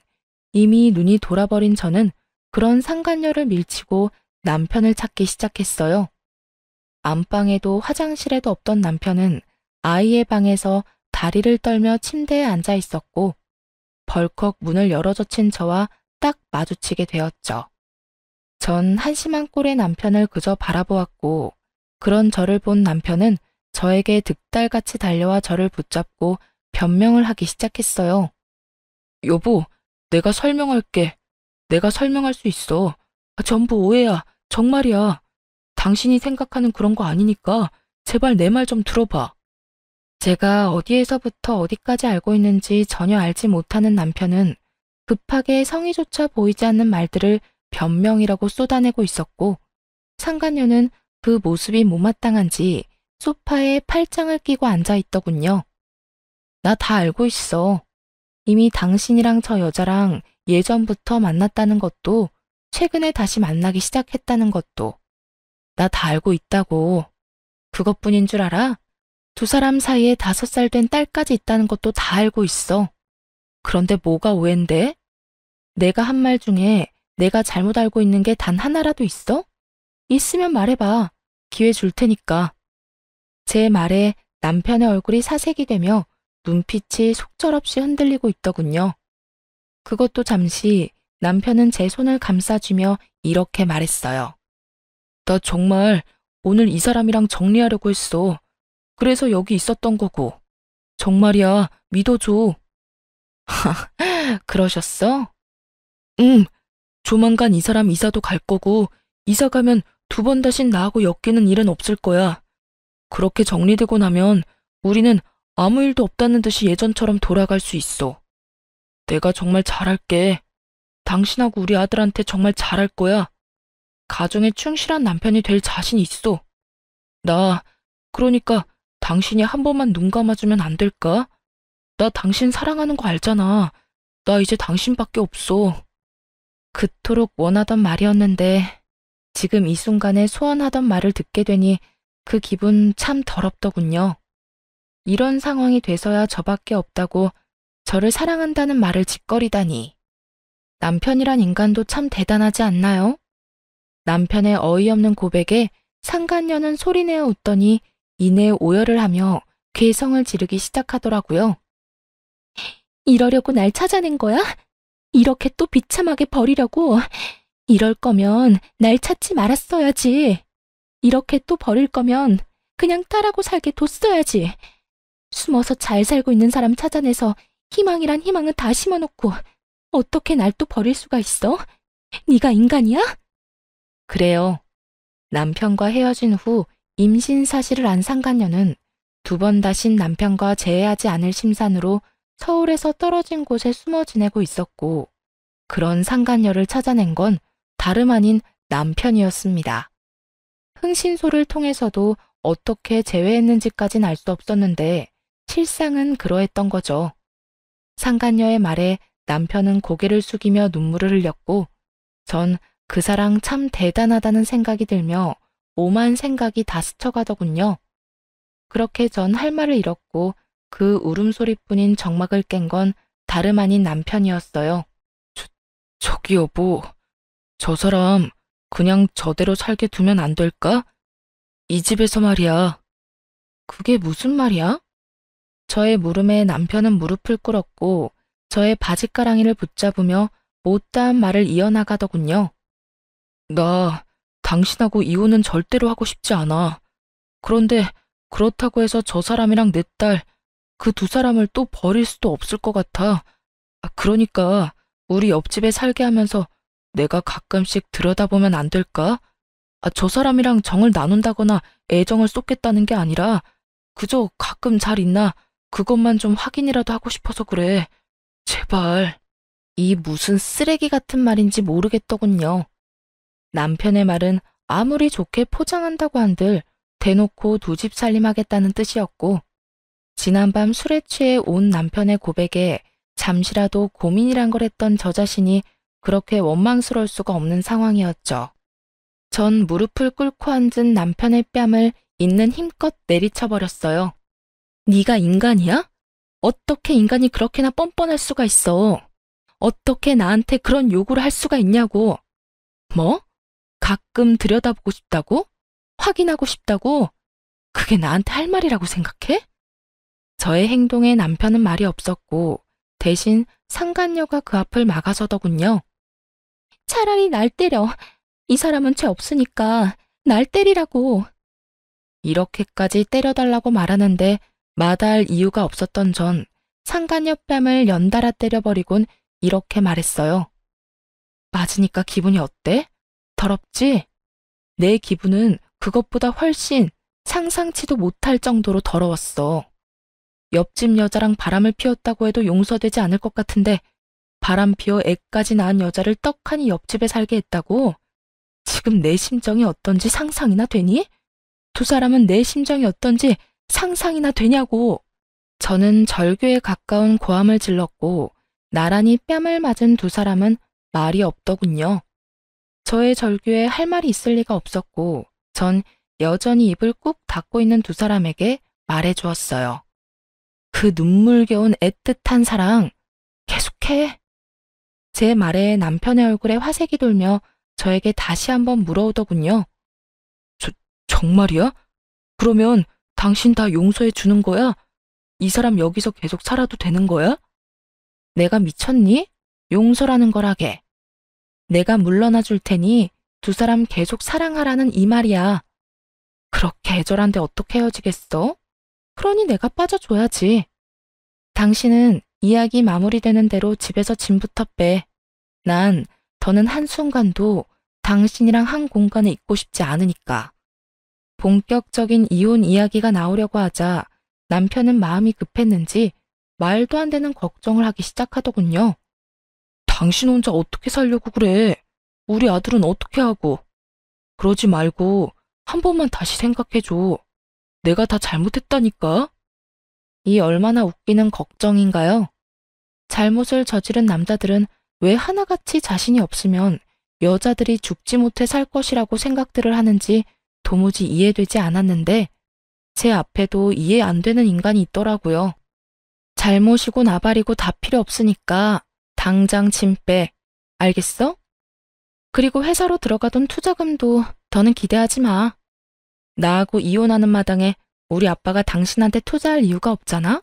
이미 눈이 돌아버린 저는 그런 상간녀를 밀치고 남편을 찾기 시작했어요. 안방에도 화장실에도 없던 남편은 아이의 방에서 다리를 떨며 침대에 앉아 있었고 벌컥 문을 열어젖힌 저와 딱 마주치게 되었죠. 전 한심한 꼴의 남편을 그저 바라보았고 그런 저를 본 남편은 저에게 득달같이 달려와 저를 붙잡고 변명을 하기 시작했어요. 여보, 내가 설명할게. 내가 설명할 수 있어. 전부 오해야. 정말이야. 당신이 생각하는 그런 거 아니니까 제발 내 말 좀 들어봐. 제가 어디에서부터 어디까지 알고 있는지 전혀 알지 못하는 남편은 급하게 성의조차 보이지 않는 말들을 변명이라고 쏟아내고 있었고, 상간녀는 그 모습이 못마땅한지 소파에 팔짱을 끼고 앉아 있더군요. 나 다 알고 있어. 이미 당신이랑 저 여자랑 예전부터 만났다는 것도, 최근에 다시 만나기 시작했다는 것도 나 다 알고 있다고. 그것뿐인 줄 알아? 두 사람 사이에 5살 된 딸까지 있다는 것도 다 알고 있어. 그런데 뭐가 오해인데? 내가 한 말 중에 내가 잘못 알고 있는 게 단 하나라도 있어? 있으면 말해봐. 기회 줄 테니까. 제 말에 남편의 얼굴이 사색이 되며 눈빛이 속절없이 흔들리고 있더군요. 그것도 잠시 남편은 제 손을 감싸주며 이렇게 말했어요. 나 정말 오늘 이 사람이랑 정리하려고 했어. 그래서 여기 있었던 거고. 정말이야, 믿어줘. 그러셨어? 응, 조만간 이 사람 이사도 갈 거고, 이사 가면 2번 다신 나하고 엮이는 일은 없을 거야. 그렇게 정리되고 나면 우리는 아무 일도 없다는 듯이 예전처럼 돌아갈 수 있어. 내가 정말 잘할게. 당신하고 우리 아들한테 정말 잘할 거야. 가정에 충실한 남편이 될 자신 있어. 그러니까 당신이 한 번만 눈 감아주면 안 될까? 나 당신 사랑하는 거 알잖아. 나 이제 당신밖에 없어. 그토록 원하던 말이었는데 지금 이 순간에 소원하던 말을 듣게 되니 그 기분 참 더럽더군요. 이런 상황이 돼서야 저밖에 없다고 저를 사랑한다는 말을 짓거리다니. 남편이란 인간도 참 대단하지 않나요? 남편의 어이없는 고백에 상간녀는 소리내어 웃더니 이내 오열을 하며 괴성을 지르기 시작하더라고요. 이러려고 날 찾아낸 거야? 이렇게 또 비참하게 버리려고? 이럴 거면 날 찾지 말았어야지. 이렇게 또 버릴 거면 그냥 딸하고 살게 뒀어야지. 숨어서 잘 살고 있는 사람 찾아내서 희망이란 희망은 다 심어놓고 어떻게 날 또 버릴 수가 있어? 네가 인간이야? 그래요. 남편과 헤어진 후 임신 사실을 안 상간녀는 2번 다신 남편과 재회하지 않을 심산으로 서울에서 떨어진 곳에 숨어 지내고 있었고, 그런 상간녀를 찾아낸 건 다름 아닌 남편이었습니다. 흥신소를 통해서도 어떻게 재회했는지까진 알 수 없었는데 실상은 그러했던 거죠. 상간녀의 말에 남편은 고개를 숙이며 눈물을 흘렸고, 전 그 사랑 참 대단하다는 생각이 들며 오만 생각이 다 스쳐가더군요. 그렇게 전 할 말을 잃었고 그 울음소리뿐인 정막을 깬 건 다름 아닌 남편이었어요. 저기 여보, 저 사람 그냥 저대로 살게 두면 안 될까? 이 집에서 말이야. 그게 무슨 말이야? 저의 물음에 남편은 무릎을 꿇었고 저의 바짓가랑이를 붙잡으며 못다한 말을 이어나가더군요. 나 당신하고 이혼은 절대로 하고 싶지 않아. 그런데 그렇다고 해서 저 사람이랑 내 딸, 그 2사람을 또 버릴 수도 없을 것 같아. 그러니까 우리 옆집에 살게 하면서 내가 가끔씩 들여다보면 안 될까? 저 사람이랑 정을 나눈다거나 애정을 쏟겠다는 게 아니라 그저 가끔 잘 있나 그것만 좀 확인이라도 하고 싶어서 그래. 제발. 이 무슨 쓰레기 같은 말인지 모르겠더군요. 남편의 말은 아무리 좋게 포장한다고 한들 대놓고 2집 살림하겠다는 뜻이었고, 지난밤 술에 취해 온 남편의 고백에 잠시라도 고민이란 걸 했던 저 자신이 그렇게 원망스러울 수가 없는 상황이었죠. 전 무릎을 꿇고 앉은 남편의 뺨을 있는 힘껏 내리쳐버렸어요. 네가 인간이야? 어떻게 인간이 그렇게나 뻔뻔할 수가 있어? 어떻게 나한테 그런 요구를 할 수가 있냐고. 뭐? 가끔 들여다보고 싶다고? 확인하고 싶다고? 그게 나한테 할 말이라고 생각해? 저의 행동에 남편은 말이 없었고 대신 상간녀가 그 앞을 막아서더군요. 차라리 날 때려. 이 사람은 죄 없으니까 날 때리라고. 이렇게까지 때려달라고 말하는데 마다할 이유가 없었던 전 상간녀 뺨을 연달아 때려버리곤 이렇게 말했어요. 맞으니까 기분이 어때? 더럽지? 내 기분은 그것보다 훨씬 상상치도 못할 정도로 더러웠어. 옆집 여자랑 바람을 피웠다고 해도 용서되지 않을 것 같은데 바람 피워 애까지 낳은 여자를 떡하니 옆집에 살게 했다고? 지금 내 심정이 어떤지 상상이나 되니? 두 사람은 내 심정이 어떤지 상상이나 되냐고. 저는 절규에 가까운 고함을 질렀고 나란히 뺨을 맞은 두 사람은 말이 없더군요. 저의 절규에 할 말이 있을 리가 없었고 전 여전히 입을 꾹 닫고 있는 두 사람에게 말해주었어요. 그 눈물겨운 애틋한 사랑 계속해. 제 말에 남편의 얼굴에 화색이 돌며 저에게 다시 한번 물어오더군요. 정말이야? 그러면 당신 다 용서해 주는 거야? 이 사람 여기서 계속 살아도 되는 거야? 내가 미쳤니? 용서라는 거라게. 내가 물러나 줄 테니 두 사람 계속 사랑하라는 이 말이야. 그렇게 애절한데 어떻게 헤어지겠어? 그러니 내가 빠져줘야지. 당신은 이야기 마무리되는 대로 집에서 짐부터 빼. 난 더는 한순간도 당신이랑 한 공간에 있고 싶지 않으니까. 본격적인 이혼 이야기가 나오려고 하자 남편은 마음이 급했는지 말도 안 되는 걱정을 하기 시작하더군요. 당신 혼자 어떻게 살려고 그래? 우리 아들은 어떻게 하고? 그러지 말고 한 번만 다시 생각해줘. 내가 다 잘못했다니까? 이 얼마나 웃기는 걱정인가요? 잘못을 저지른 남자들은 왜 하나같이 자신이 없으면 여자들이 죽지 못해 살 것이라고 생각들을 하는지 도무지 이해되지 않았는데 제 앞에도 이해 안 되는 인간이 있더라고요. 잘못이고 나발이고 다 필요 없으니까 당장 짐 빼. 알겠어? 그리고 회사로 들어가던 투자금도 더는 기대하지 마. 나하고 이혼하는 마당에 우리 아빠가 당신한테 투자할 이유가 없잖아?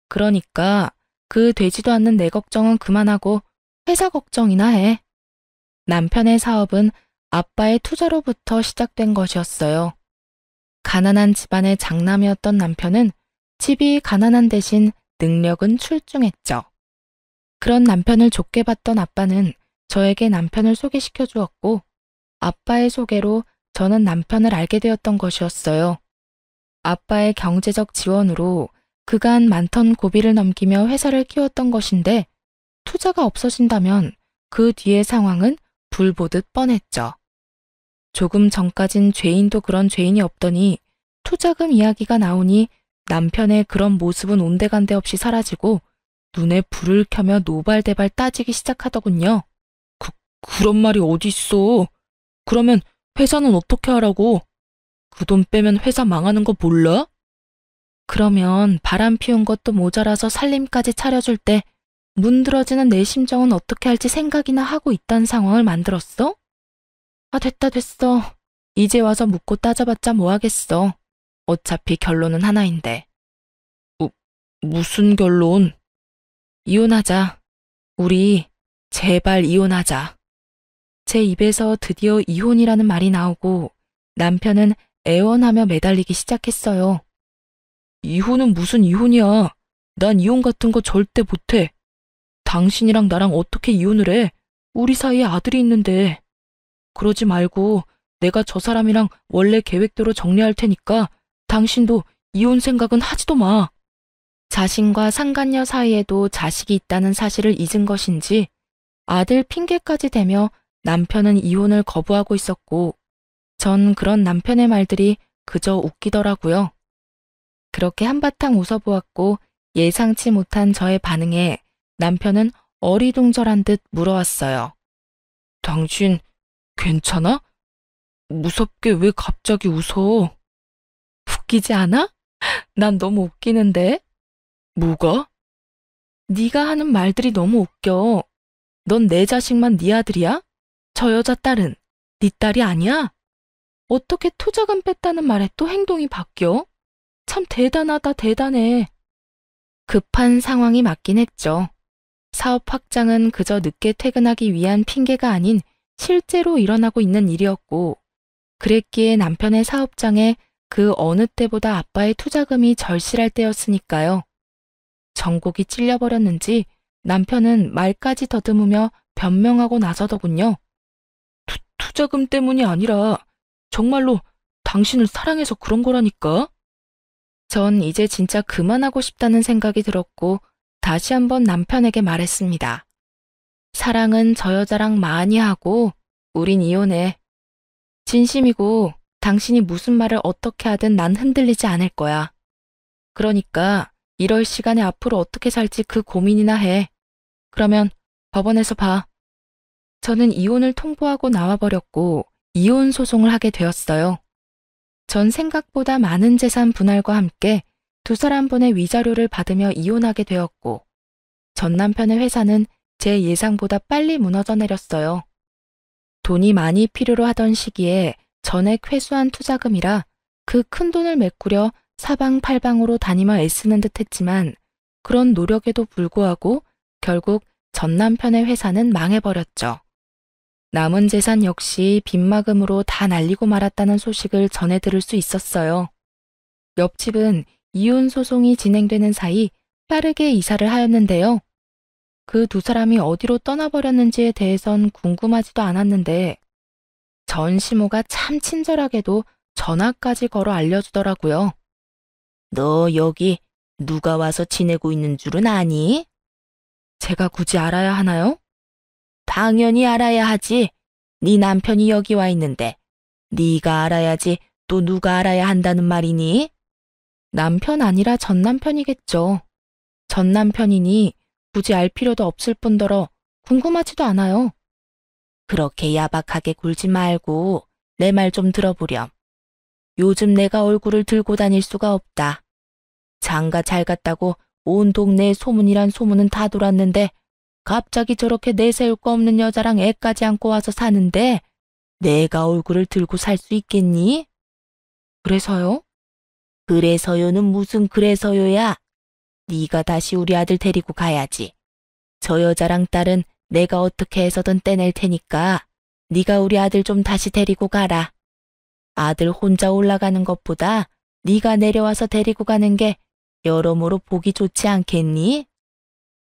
그러니까 그 되지도 않는 내 걱정은 그만하고 회사 걱정이나 해. 남편의 사업은 아빠의 투자로부터 시작된 것이었어요. 가난한 집안의 장남이었던 남편은 집이 가난한 대신 능력은 출중했죠. 그런 남편을 좋게 봤던 아빠는 저에게 남편을 소개시켜 주었고 아빠의 소개로 저는 남편을 알게 되었던 것이었어요. 아빠의 경제적 지원으로 그간 많던 고비를 넘기며 회사를 키웠던 것인데 투자가 없어진다면 그 뒤의 상황은 불보듯 뻔했죠. 조금 전까진 죄인도 그런 죄인이 없더니 투자금 이야기가 나오니 남편의 그런 모습은 온데간데 없이 사라지고 눈에 불을 켜며 노발대발 따지기 시작하더군요. 그런 말이 어디 있어? 그러면 회사는 어떻게 하라고? 그 돈 빼면 회사 망하는 거 몰라? 그러면 바람 피운 것도 모자라서 살림까지 차려줄 때 문드러지는 내 심정은 어떻게 할지 생각이나 하고 있던 상황을 만들었어? 아, 됐어. 이제 와서 묻고 따져봤자 뭐 하겠어. 어차피 결론은 하나인데. 무슨 결론? 이혼하자. 우리 제발 이혼하자. 제 입에서 드디어 이혼이라는 말이 나오고 남편은 애원하며 매달리기 시작했어요. 이혼은 무슨 이혼이야. 난 이혼 같은 거 절대 못해. 당신이랑 나랑 어떻게 이혼을 해? 우리 사이에 아들이 있는데. 그러지 말고 내가 저 사람이랑 원래 계획대로 정리할 테니까 당신도 이혼 생각은 하지도 마. 자신과 상간녀 사이에도 자식이 있다는 사실을 잊은 것인지 아들 핑계까지 대며 남편은 이혼을 거부하고 있었고 전 그런 남편의 말들이 그저 웃기더라고요. 그렇게 한바탕 웃어보았고 예상치 못한 저의 반응에 남편은 어리둥절한 듯 물어왔어요. 당신 괜찮아? 무섭게 왜 갑자기 웃어? 웃기지 않아? 난 너무 웃기는데. 뭐가? 네가 하는 말들이 너무 웃겨. 넌 내 자식만 네 아들이야? 저 여자 딸은 네 딸이 아니야? 어떻게 투자금 뺐다는 말에 또 행동이 바뀌어? 참 대단하다, 대단해. 급한 상황이 맞긴 했죠. 사업 확장은 그저 늦게 퇴근하기 위한 핑계가 아닌 실제로 일어나고 있는 일이었고 그랬기에 남편의 사업장에 그 어느 때보다 아빠의 투자금이 절실할 때였으니까요. 전곡이 찔려버렸는지 남편은 말까지 더듬으며 변명하고 나서더군요. 투자금 때문이 아니라 정말로 당신을 사랑해서 그런 거라니까. 전 이제 진짜 그만하고 싶다는 생각이 들었고 다시 한번 남편에게 말했습니다. 사랑은 저 여자랑 많이 하고 우린 이혼해. 진심이고 당신이 무슨 말을 어떻게 하든 난 흔들리지 않을 거야. 그러니까 이럴 시간에 앞으로 어떻게 살지 그 고민이나 해. 그러면 법원에서 봐. 저는 이혼을 통보하고 나와버렸고 이혼 소송을 하게 되었어요. 전 생각보다 많은 재산 분할과 함께 두 사람분의 위자료를 받으며 이혼하게 되었고 전 남편의 회사는 제 예상보다 빨리 무너져 내렸어요. 돈이 많이 필요로 하던 시기에 전액 회수한 투자금이라 그 큰 돈을 메꾸려 사방팔방으로 다니며 애쓰는 듯 했지만 그런 노력에도 불구하고 결국 전 남편의 회사는 망해버렸죠. 남은 재산 역시 빚마금으로 다 날리고 말았다는 소식을 전해 들을 수 있었어요. 옆집은 이혼 소송이 진행되는 사이 빠르게 이사를 하였는데요. 그 두 사람이 어디로 떠나버렸는지에 대해선 궁금하지도 않았는데 전 시모가 참 친절하게도 전화까지 걸어 알려주더라고요. 너 여기 누가 와서 지내고 있는 줄은 아니? 제가 굳이 알아야 하나요? 당연히 알아야 하지. 네 남편이 여기 와 있는데 네가 알아야지 또 누가 알아야 한다는 말이니? 남편 아니라 전 남편이겠죠. 전 남편이니 굳이 알 필요도 없을 뿐더러 궁금하지도 않아요. 그렇게 야박하게 굴지 말고 내 말 좀 들어보렴. 요즘 내가 얼굴을 들고 다닐 수가 없다. 장가 잘 갔다고 온 동네에 소문이란 소문은 다 돌았는데 갑자기 저렇게 내세울 거 없는 여자랑 애까지 안고 와서 사는데 내가 얼굴을 들고 살 수 있겠니? 그래서요? 그래서요는 무슨 그래서요야. 네가 다시 우리 아들 데리고 가야지. 저 여자랑 딸은 내가 어떻게 해서든 떼낼 테니까 네가 우리 아들 좀 다시 데리고 가라. 아들 혼자 올라가는 것보다 네가 내려와서 데리고 가는 게 여러모로 보기 좋지 않겠니?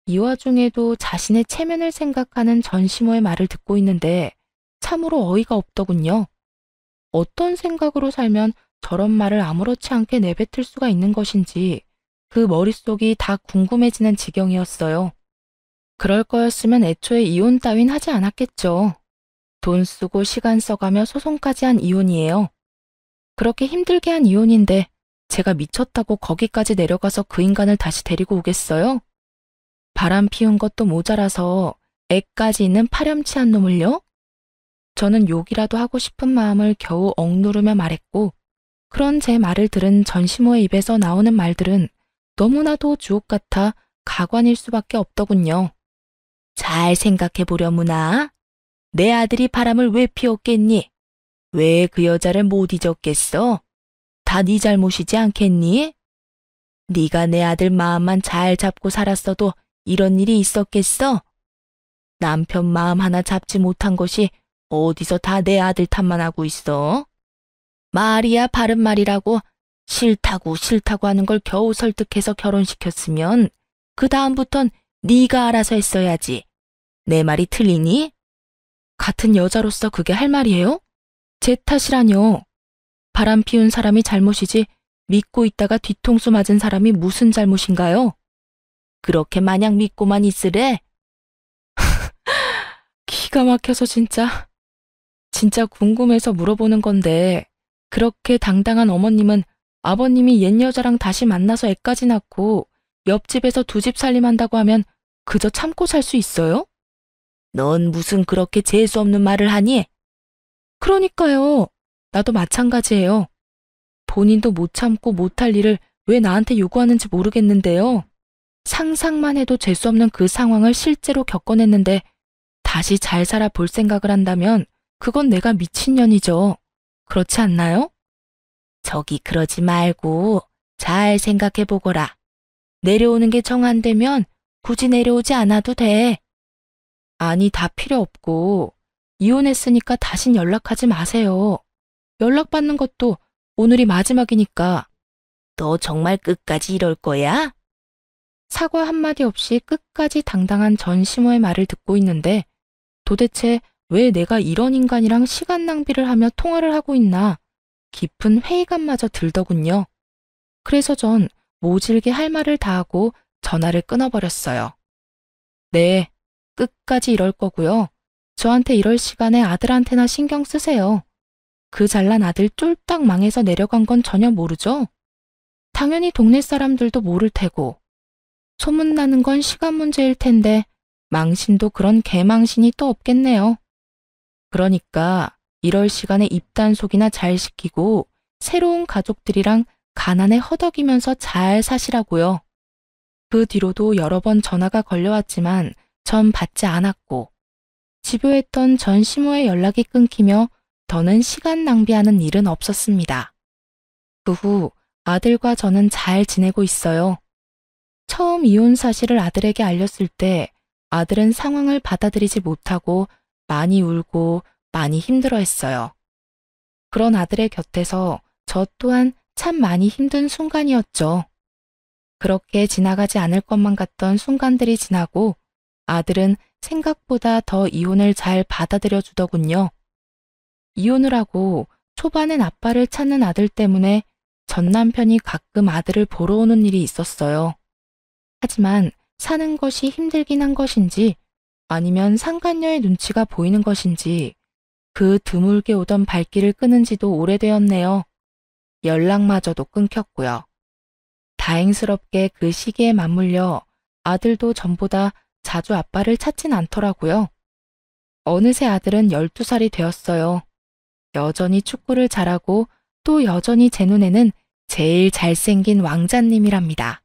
이 와중에도 자신의 체면을 생각하는 전시모의 말을 듣고 있는데 참으로 어이가 없더군요. 어떤 생각으로 살면 저런 말을 아무렇지 않게 내뱉을 수가 있는 것인지 그 머릿속이 다 궁금해지는 지경이었어요. 그럴 거였으면 애초에 이혼 따윈 하지 않았겠죠. 돈 쓰고 시간 써가며 소송까지 한 이혼이에요. 그렇게 힘들게 한 이혼인데 제가 미쳤다고 거기까지 내려가서 그 인간을 다시 데리고 오겠어요? 바람 피운 것도 모자라서 애까지 있는 파렴치한 놈을요? 저는 욕이라도 하고 싶은 마음을 겨우 억누르며 말했고 그런 제 말을 들은 전시모의 입에서 나오는 말들은 너무나도 주옥 같아 가관일 수밖에 없더군요. 잘 생각해보려무나. 내 아들이 바람을 왜 피웠겠니? 왜 그 여자를 못 잊었겠어? 다 네 잘못이지 않겠니? 네가 내 아들 마음만 잘 잡고 살았어도 이런 일이 있었겠어? 남편 마음 하나 잡지 못한 것이 어디서 다 내 아들 탓만 하고 있어? 말이야 바른 말이라고 싫다고 하는 걸 겨우 설득해서 결혼시켰으면 그 다음부턴 네가 알아서 했어야지. 내 말이 틀리니? 같은 여자로서 그게 할 말이에요? 제 탓이라뇨. 바람 피운 사람이 잘못이지 믿고 있다가 뒤통수 맞은 사람이 무슨 잘못인가요? 그렇게 마냥 믿고만 있으래? 기가 막혀서 진짜 궁금해서 물어보는 건데 그렇게 당당한 어머님은 아버님이 옛 여자랑 다시 만나서 애까지 낳고 옆집에서 두 집 살림한다고 하면 그저 참고 살 수 있어요? 넌 무슨 그렇게 재수 없는 말을 하니? 그러니까요. 나도 마찬가지예요. 본인도 못 참고 못할 일을 왜 나한테 요구하는지 모르겠는데요. 상상만 해도 재수 없는 그 상황을 실제로 겪어냈는데 다시 잘 살아 볼 생각을 한다면 그건 내가 미친년이죠. 그렇지 않나요? 저기 그러지 말고 잘 생각해보거라. 내려오는 게 정 안 되면 굳이 내려오지 않아도 돼. 아니 다 필요 없고 이혼했으니까 다신 연락하지 마세요. 연락받는 것도 오늘이 마지막이니까. 너 정말 끝까지 이럴 거야? 사과 한마디 없이 끝까지 당당한 전시모의 말을 듣고 있는데 도대체 왜 내가 이런 인간이랑 시간 낭비를 하며 통화를 하고 있나 깊은 회의감마저 들더군요. 그래서 전 모질게 할 말을 다 하고 전화를 끊어버렸어요. 네, 끝까지 이럴 거고요. 저한테 이럴 시간에 아들한테나 신경 쓰세요. 그 잘난 아들 쫄딱 망해서 내려간 건 전혀 모르죠? 당연히 동네 사람들도 모를 테고. 소문나는 건 시간 문제일 텐데 망신도 그런 개망신이 또 없겠네요. 그러니까 이럴 시간에 입단속이나 잘 시키고 새로운 가족들이랑 가난에 허덕이면서 잘 사시라고요. 그 뒤로도 여러 번 전화가 걸려왔지만 전 받지 않았고 집요했던 전 시모의 연락이 끊기며 더는 시간 낭비하는 일은 없었습니다. 그 후 아들과 저는 잘 지내고 있어요. 처음 이혼 사실을 아들에게 알렸을 때 아들은 상황을 받아들이지 못하고 많이 울고 많이 힘들어했어요. 그런 아들의 곁에서 저 또한 참 많이 힘든 순간이었죠. 그렇게 지나가지 않을 것만 같던 순간들이 지나고 아들은 생각보다 더 이혼을 잘 받아들여 주더군요. 이혼을 하고 초반엔 아빠를 찾는 아들 때문에 전 남편이 가끔 아들을 보러 오는 일이 있었어요. 하지만 사는 것이 힘들긴 한 것인지 아니면 상간녀의 눈치가 보이는 것인지 그 드물게 오던 발길을 끄는 지도 오래되었네요. 연락마저도 끊겼고요. 다행스럽게 그 시기에 맞물려 아들도 전보다 자주 아빠를 찾진 않더라고요. 어느새 아들은 12살이 되었어요. 여전히 축구를 잘하고 또 여전히 제 눈에는 제일 잘생긴 왕자님이랍니다.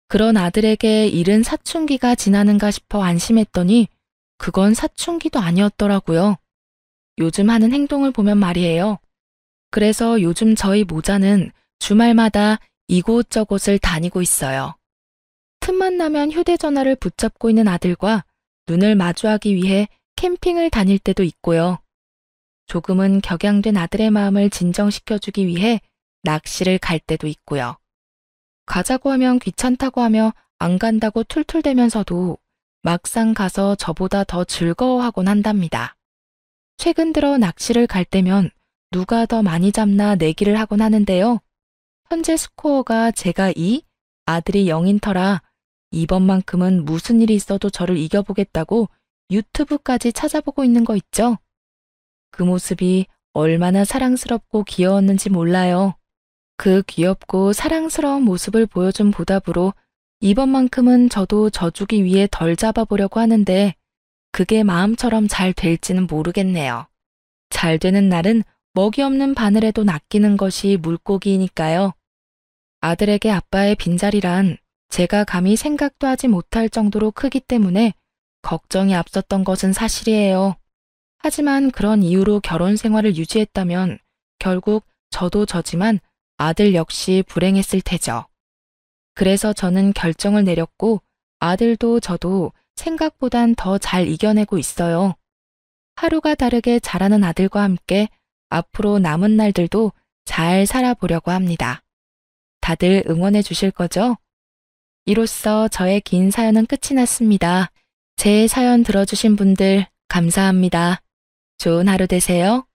그런 아들에게 이른 사춘기가 지나는가 싶어 안심했더니 그건 사춘기도 아니었더라고요. 요즘 하는 행동을 보면 말이에요. 그래서 요즘 저희 모자는 주말마다 이곳저곳을 다니고 있어요. 틈만 나면 휴대전화를 붙잡고 있는 아들과 눈을 마주하기 위해 캠핑을 다닐 때도 있고요. 조금은 격양된 아들의 마음을 진정시켜주기 위해 낚시를 갈 때도 있고요. 가자고 하면 귀찮다고 하며 안 간다고 툴툴대면서도 막상 가서 저보다 더 즐거워하곤 한답니다. 최근 들어 낚시를 갈 때면 누가 더 많이 잡나 내기를 하곤 하는데요. 현재 스코어가 제가 2, 아들이 0인 터라 이번만큼은 무슨 일이 있어도 저를 이겨보겠다고 유튜브까지 찾아보고 있는 거 있죠? 그 모습이 얼마나 사랑스럽고 귀여웠는지 몰라요. 그 귀엽고 사랑스러운 모습을 보여준 보답으로 이번만큼은 저도 져주기 위해 덜 잡아보려고 하는데 그게 마음처럼 잘 될지는 모르겠네요. 잘 되는 날은 먹이 없는 바늘에도 낚이는 것이 물고기이니까요. 아들에게 아빠의 빈자리란 제가 감히 생각도 하지 못할 정도로 크기 때문에 걱정이 앞섰던 것은 사실이에요. 하지만 그런 이유로 결혼 생활을 유지했다면 결국 저도 저지만 아들 역시 불행했을 테죠. 그래서 저는 결정을 내렸고 아들도 저도 생각보단 더 잘 이겨내고 있어요. 하루가 다르게 자라는 아들과 함께 앞으로 남은 날들도 잘 살아보려고 합니다. 다들 응원해 주실 거죠? 이로써 저의 긴 사연은 끝이 났습니다. 제 사연 들어주신 분들 감사합니다. 좋은 하루 되세요.